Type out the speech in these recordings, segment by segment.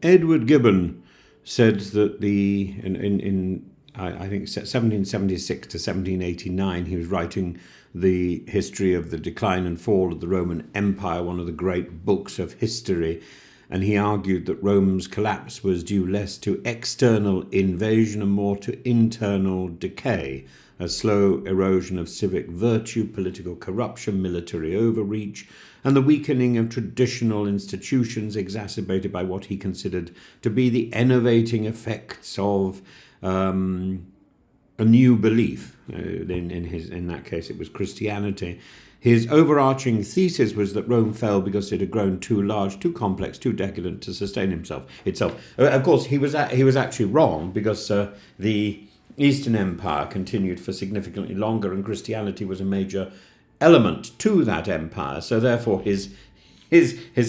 Edward Gibbon said that in I think 1776 to 1789 he was writing the history of the decline and fall of the Roman Empire, one of the great books of history, and he argued that Rome's collapse was due less to external invasion and more to internal decay, a slow erosion of civic virtue, political corruption, military overreach, and the weakening of traditional institutions exacerbated by what he considered to be the enervating effects of a new belief. In that case, it was Christianity. His overarching thesis was that Rome fell because it had grown too large, too complex, too decadent to sustain itself. Of course, he was actually wrong, because the Eastern Empire continued for significantly longer, and Christianity was a major element to that empire. So therefore, his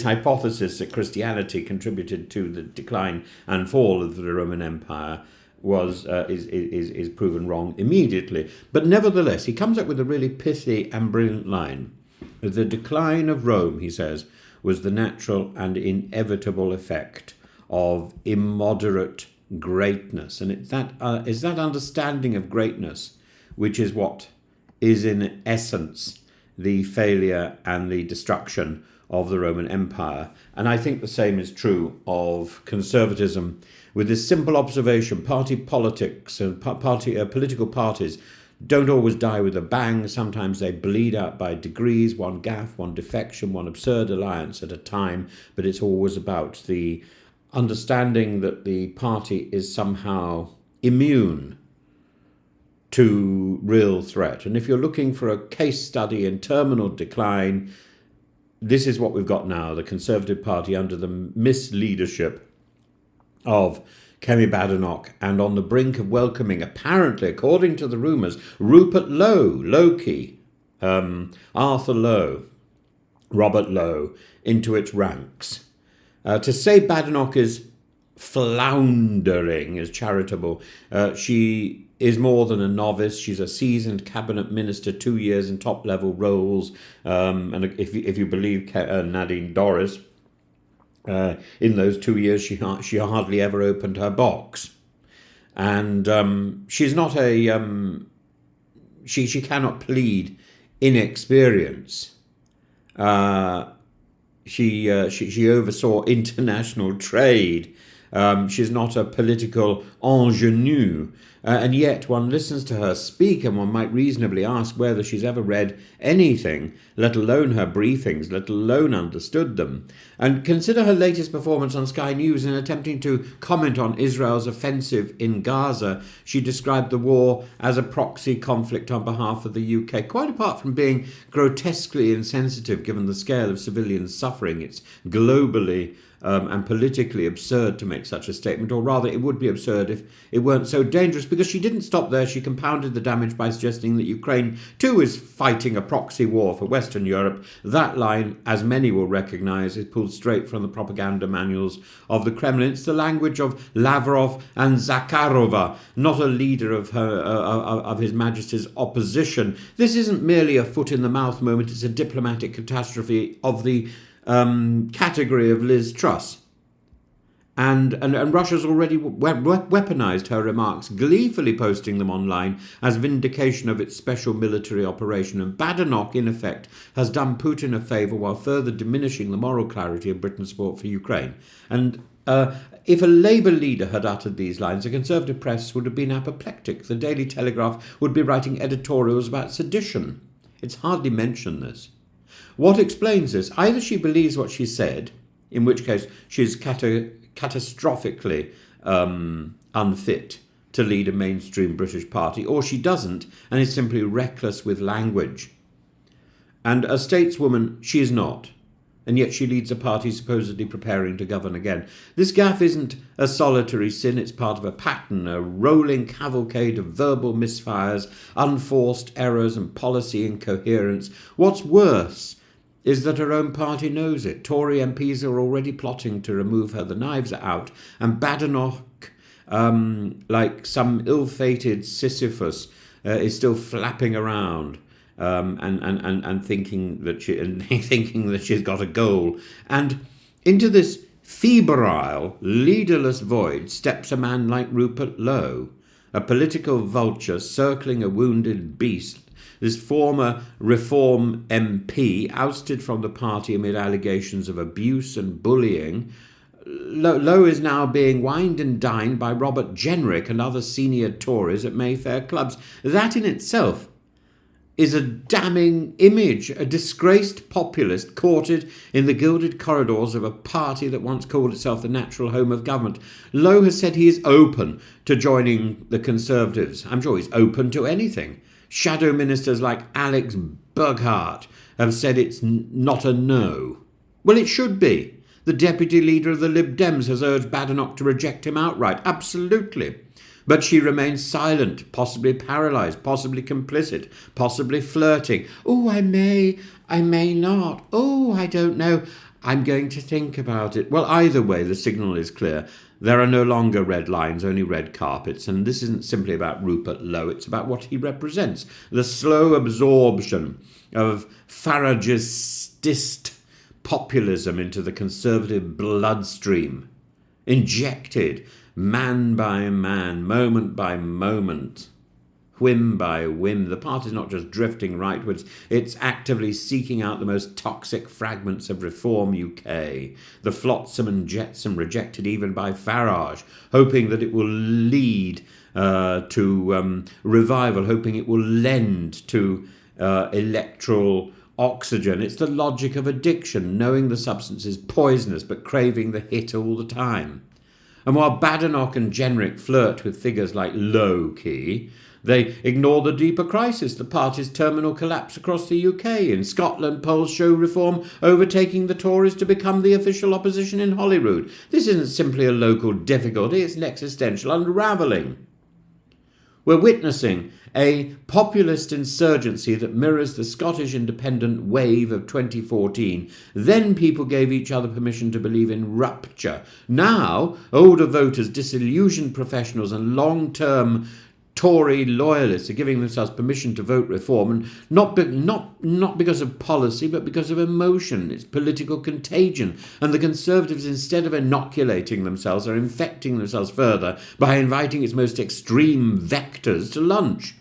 hypothesis that Christianity contributed to the decline and fall of the Roman Empire is proven wrong immediately. But nevertheless, he comes up with a really pithy and brilliant line. The decline of Rome, he says, was the natural and inevitable effect of immoderate greatness. And it's that understanding of greatness which is what is in essence the failure and the destruction of the Roman Empire. And I think the same is true of conservatism, with this simple observation: party politics and political parties don't always die with a bang. Sometimes they bleed out by degrees, one gaffe, one defection, one absurd alliance at a time. But it's always about the understanding that the party is somehow immune to real threat. And if you're looking for a case study in terminal decline, this is what we've got now: the Conservative Party under the misleadership of Kemi Badenoch, and on the brink of welcoming, apparently, according to the rumours, Rupert Loki, Arthur Lowe, Robert Lowe, into its ranks. To say Badenoch is floundering is charitable. She is more than a novice. She's a seasoned cabinet minister, 2 years in top-level roles. And if you believe Nadine Dorries, in those 2 years, she hardly ever opened her box. And she's not she cannot plead inexperience. She oversaw international trade. She's not a political ingenue. And yet one listens to her speak and one might reasonably ask whether she's ever read anything, let alone her briefings, let alone understood them. And consider her latest performance on Sky News in attempting to comment on Israel's offensive in Gaza. She described the war as a proxy conflict on behalf of the UK. Quite apart from being grotesquely insensitive given the scale of civilian suffering, it's globally and politically absurd to make such a statement, or rather it would be absurd if it weren't so dangerous, because she didn't stop there. She compounded the damage by suggesting that Ukraine too is fighting a proxy war for Western Europe. That line, as many will recognise, is pulled straight from the propaganda manuals of the Kremlin. It's the language of Lavrov and Zakharova, not a leader of His Majesty's opposition. This isn't merely a foot-in-the-mouth moment, it's a diplomatic catastrophe of the category of Liz Truss. And Russia's already weaponized her remarks, gleefully posting them online as vindication of its special military operation. And Badenoch, in effect, has done Putin a favour while further diminishing the moral clarity of Britain's support for Ukraine. And if a Labour leader had uttered these lines, the Conservative press would have been apoplectic. The Daily Telegraph would be writing editorials about sedition. It's hardly mentioned this. What explains this? Either she believes what she said, in which case she's catastrophically unfit to lead a mainstream British party, or she doesn't and is simply reckless with language. And a stateswoman, she is not. And yet she leads a party supposedly preparing to govern again. This gaffe isn't a solitary sin, it's part of a pattern, a rolling cavalcade of verbal misfires, unforced errors and policy incoherence. What's worse is that her own party knows it. Tory MPs are already plotting to remove her. The knives are out. And Badenoch, like some ill-fated Sisyphus, is still flapping around. And thinking that she's got a goal. And into this febrile, leaderless void steps a man like Rupert Lowe, a political vulture circling a wounded beast. This former Reform MP, ousted from the party amid allegations of abuse and bullying. Lowe is now being wined and dined by Robert Jenrick and other senior Tories at Mayfair clubs. That in itself is a damning image, a disgraced populist courted in the gilded corridors of a party that once called itself the natural home of government. Lowe has said he is open to joining the Conservatives. I'm sure he's open to anything. Shadow ministers like Alex Burghart have said it's not a no. Well, it should be. The deputy leader of the Lib Dems has urged Badenoch to reject him outright. Absolutely. But she remains silent, possibly paralysed, possibly complicit, possibly flirting. Oh, I may not. Oh, I don't know. I'm going to think about it. Well, either way, the signal is clear. There are no longer red lines, only red carpets. And this isn't simply about Rupert Lowe, it's about what he represents. The slow absorption of Faragist populism into the Conservative bloodstream, injected man by man, moment by moment, whim by whim. The party's not just drifting rightwards, it's actively seeking out the most toxic fragments of Reform UK, the flotsam and jetsam rejected even by Farage, hoping that it will lead to revival, hoping it will lend to electoral oxygen. It's the logic of addiction, knowing the substance is poisonous but craving the hit all the time. And while Badenoch and Jenrick flirt with figures like low-key, they ignore the deeper crisis, the party's terminal collapse across the UK. In Scotland, polls show Reform overtaking the Tories to become the official opposition in Holyrood. This isn't simply a local difficulty, it's an existential unravelling. We're witnessing a populist insurgency that mirrors the Scottish independent wave of 2014. Then people gave each other permission to believe in rupture. Now, older voters, disillusioned professionals and long-term Tory loyalists are giving themselves permission to vote Reform, and not because of policy, but because of emotion. It's political contagion. And the Conservatives, instead of inoculating themselves, are infecting themselves further by inviting its most extreme vectors to lunch.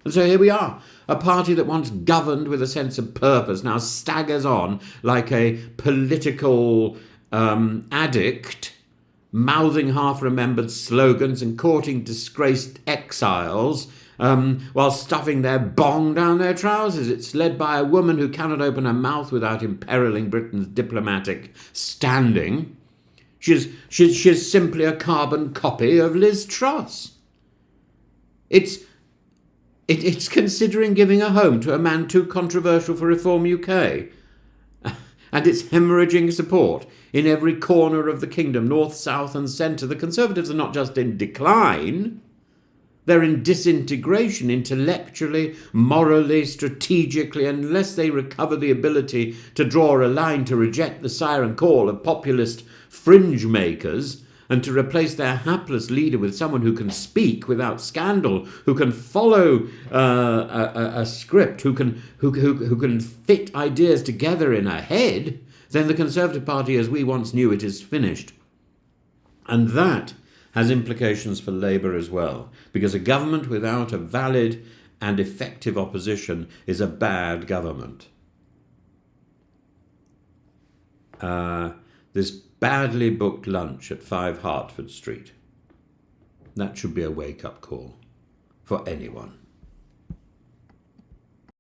And so here we are. A party that once governed with a sense of purpose now staggers on like a political addict, mouthing half-remembered slogans and courting disgraced exiles while stuffing their bong down their trousers. It's led by a woman who cannot open her mouth without imperiling Britain's diplomatic standing. She's simply a carbon copy of Liz Truss. It's considering giving a home to a man too controversial for Reform UK. And it's hemorrhaging support in every corner of the kingdom, north, south and centre. The Conservatives are not just in decline, they're in disintegration intellectually, morally, strategically, unless they recover the ability to draw a line to reject the siren call of populist fringe makers and to replace their hapless leader with someone who can speak without scandal, who can follow a script, who can fit ideas together in a head, then the Conservative Party, as we once knew it, is finished. And that has implications for Labour as well, because a government without a valid and effective opposition is a bad government. This badly booked lunch at 5 Hertford Street, that should be a wake-up call for anyone.